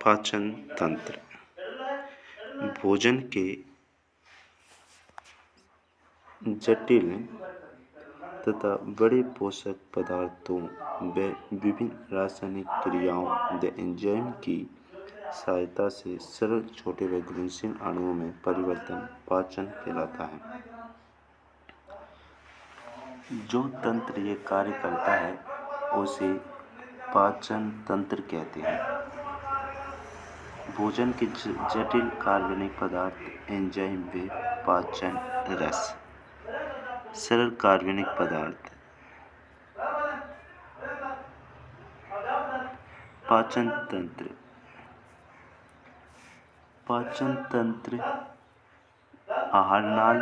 पाचन तंत्र भोजन के जटिल तथा बड़े पोषक पदार्थों व विभिन्न रासायनिक क्रियाओं व एंजाइम की सहायता से सरल छोटे व घुलनशील अणुओं में परिवर्तन पाचन कहलाता है। जो तंत्र ये कार्य करता है उसे पाचन तंत्र कहते हैं। भोजन के जटिल कार्बनिक पदार्थ एंजाइम व पाचन रस। सरल कार्बनिक पदार्थ पाचन तंत्र। पाचन तंत्र आहार नाल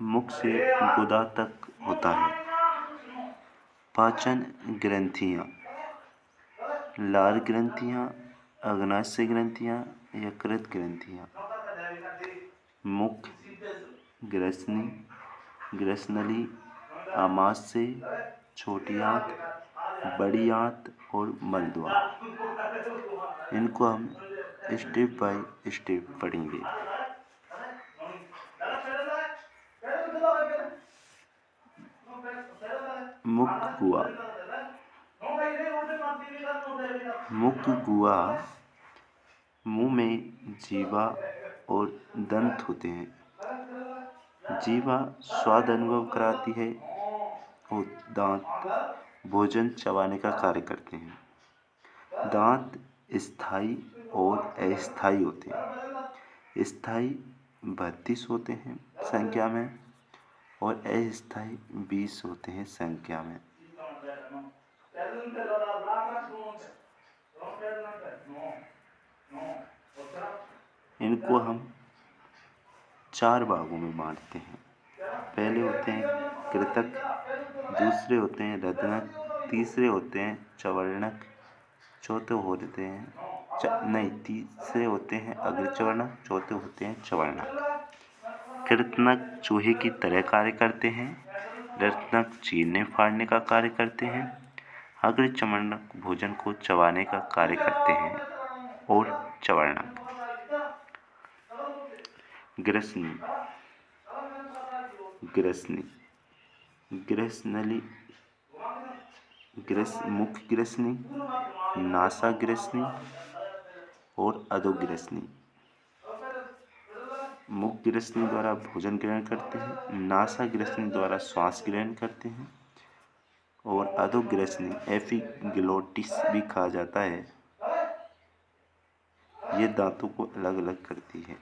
मुख से गुदा तक होता है। पाचन ग्रंथियां लार ग्रंथियां, अग्नाशय ग्रंथियां, यकृत ग्रंथियां। मुख ग्रसनी, ग्रसनली, आमाशय, छोटी आंत, बड़ी आंत और मलद्वार। इनको हम स्टेप बाय स्टेप पढ़ेंगे। मुख गुहा। मुख गुहा मुंह में जीवा और दंत होते हैं। जीवा स्वाद अनुभव कराती है और दांत भोजन चबाने का कार्य करते हैं। दांत स्थायी और अस्थायी होते हैं। स्थायी 32 होते हैं संख्या में और अस्थायी 20 होते हैं संख्या में। इनको हम 4 भागों में बांटते हैं। पहले होते हैं कृतक, दूसरे होते हैं रत्नक, तीसरे होते हैं चवर्णक, चौथे होते हैं तीसरे होते हैं अग्रचवर्णक, चौथे होते हैं चवर्णक। कृतनक चूहे की तरह कार्य करते हैं। रत्नक चीरने फाड़ने का कार्य करते हैं। अग्रचवर्णक भोजन को चबाने का कार्य करते हैं और चवर्णक ग्रसनी। ग्रसनी ग्रसनली, मुख ग्रसनी, नासा ग्रसनी और अधोग्रसनी। मुख ग्रसनी द्वारा भोजन ग्रहण करते हैं। नासा ग्रसनी द्वारा श्वास ग्रहण करते हैं और अधोग्रसनी एपिग्लोटिस भी कहा जाता है। ये दांतों को अलग अलग करती है।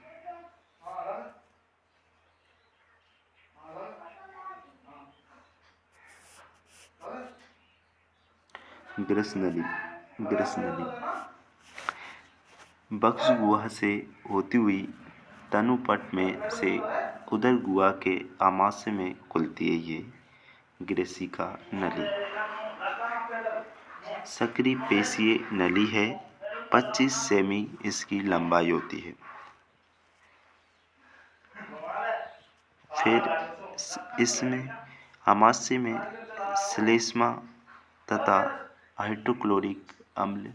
ग्रसनली। ग्रसनली बक्ष गुहा से होती हुई तनुपट में से उदर गुहा के आमाशय में खुलती है। ये ग्रसिका नली सक्रिय पेशीय नली है। 25 सेमी इसकी लंबाई होती है। फिर इसमें आमाशय में श्लेष्मा तथा हाइड्रोक्लोरिक अम्ल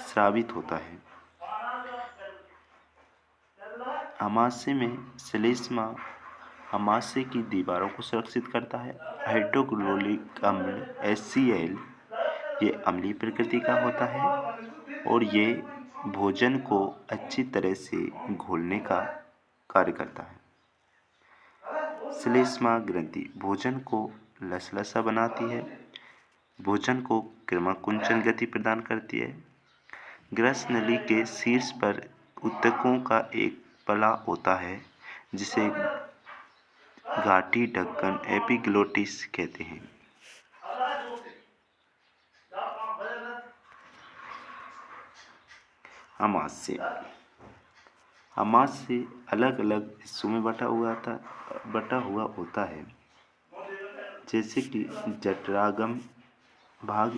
स्रावित होता है। आमाशय में श्लेष्मा आमाशय की दीवारों को सुरक्षित करता है। हाइड्रोक्लोरिक अम्ल HCl ये अम्लीय प्रकृति का होता है और ये भोजन को अच्छी तरह से घोलने का कार्य करता है। श्लेष्मा ग्रंथि भोजन को लसलसा बनाती है। भोजन को क्रमाकुंचन गति प्रदान करती है। ग्रसनली के शीर्ष पर ऊतकों का एक पला होता है जिसे घाटी ढक्कन एपिग्लोटिस कहते हैं। आमाशय। आमाशय अलग अलग हिस्सों में बटा हुआ होता है, जैसे कि जठरागम भाग,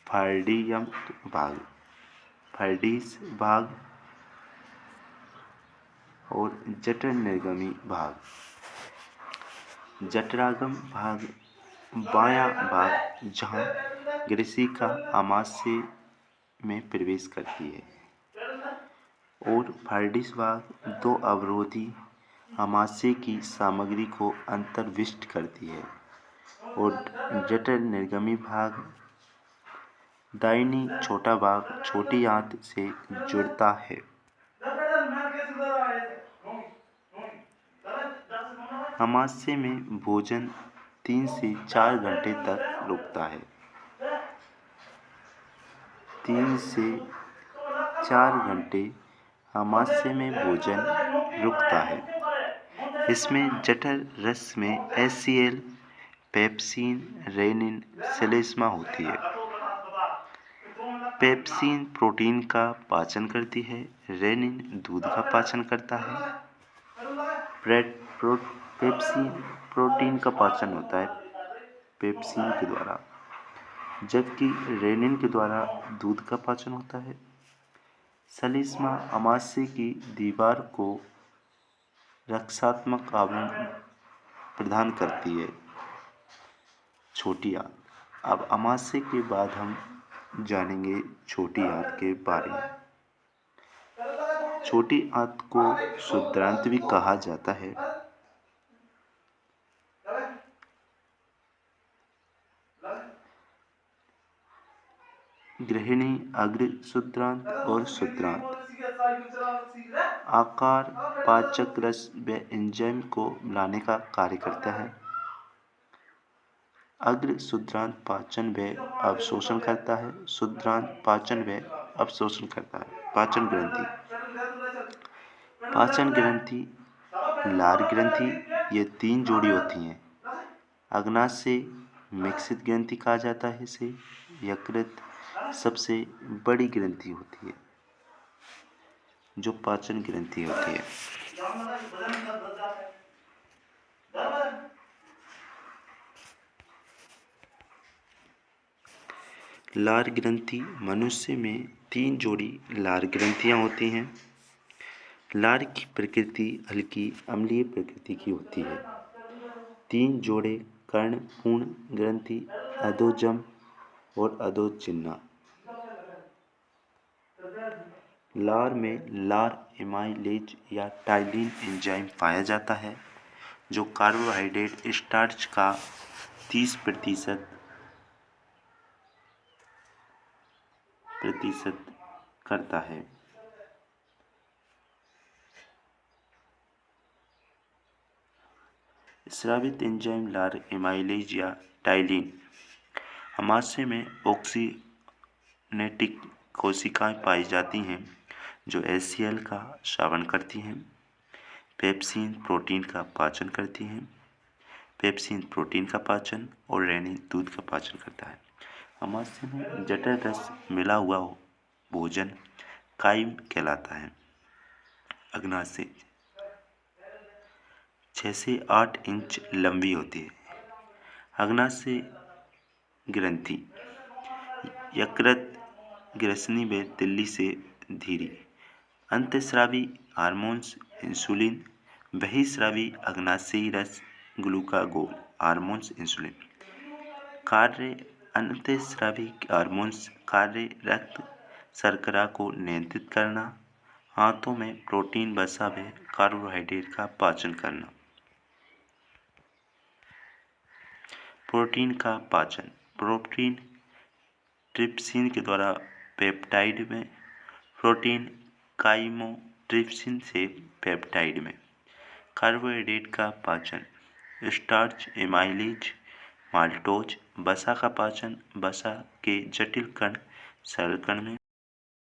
फार्डियम भाग, फार्डिस भाग और जठर निर्गमी भाग। जठरागम भाग बायां भाग जहाँ ग्रसिका आमाशय में प्रवेश करती है और फार्डिस भाग 2 अवरोधी आमाशय की सामग्री को अंतर्विष्ट करती है और जठर निर्गमी भाग दाहिनी छोटा भाग छोटी आंत से जुड़ता है। आमाशय में भोजन 3 से 4 घंटे तक रुकता है। 3 से 4 घंटे आमाशय में भोजन रुकता है। इसमें जठर रस में HCl, पेप्सिन, रेनिन, श्लेष्मा होती है। पेप्सिन प्रोटीन का पाचन करती है, रेनिन दूध का पाचन करता है। पेप्सिन प्रोटीन का पाचन होता है पेप्सिन के द्वारा, जबकि रेनिन के द्वारा दूध का पाचन होता है। श्लेष्मा आमाशय की दीवार को रक्षात्मक आवरण प्रदान करती है। छोटी आंत। अब आमाशय के बाद हम जानेंगे छोटी आंत के बारे में। छोटी आंत को क्षुद्रांत भी कहा जाता है। गृहिणी, अग्र क्षुद्रांत और क्षुद्रांत। आकार, पाचक रस व एंजाइम को मिलाने का कार्य करता है। अग्र क्षुद्रांत पाचन व अवशोषण करता है। क्षुद्रांत पाचन व अवशोषण करता है। पाचन ग्रंथि। पाचन ग्रंथि, लार ग्रंथि, ये 3 जोड़ी होती हैं। अग्नाशय मिश्रित ग्रंथि कहा जाता है इसे। यकृत सबसे बड़ी ग्रंथि होती है जो पाचन ग्रंथि होती है। लार ग्रंथि। मनुष्य में 3 जोड़ी लार ग्रंथियां होती हैं। लार की प्रकृति हल्की अम्लीय प्रकृति की होती है। 3 जोड़े कर्णपूर्ण ग्रंथि, अधोजम और अधोचिह्ना। लार में लार एमाइलेज या टाइलिन एंजाइम पाया जाता है जो कार्बोहाइड्रेट स्टार्च का 30% करता है। स्रावित एंजाइम लार एमाइलेज या टाइलिन। आमाशय में ऑक्सीनेटिक कोशिकाएं पाई जाती हैं जो HCl का स्रावण करती हैं। पेप्सिन प्रोटीन का पाचन करती हैं। पेप्सिन प्रोटीन का पाचन और रेनिन दूध का पाचन करता है। आमाशय में जठर रस मिला हुआ भोजन काइम कहलाता है। अग्नाशय 6 से 8 इंच लंबी होती है। अग्नाशय ग्रंथि यकृत, ग्रसनी व तिल्ली से धीरी। अंतःस्रावी हार्मोन्स इंसुलिन, बहिःस्रावी अग्नाशयी रस ग्लूकागोन हार्मोन्स इंसुलिन। कार्य अंतःस्रावी हार्मोन्स कार्य रक्त शर्करा को नियंत्रित करना, हाथों में प्रोटीन, वसा व कार्बोहाइड्रेट का पाचन करना। प्रोटीन का पाचन। प्रोटीन ट्रिप्सिन के द्वारा पेप्टाइड में, प्रोटीन काइमोट्रिप्सिन से पेप्टाइड में। कार्बोहाइड्रेट का पाचन। Starch amylase, maltose. वसा का पाचन। वसा के जटिल कण सरल कण में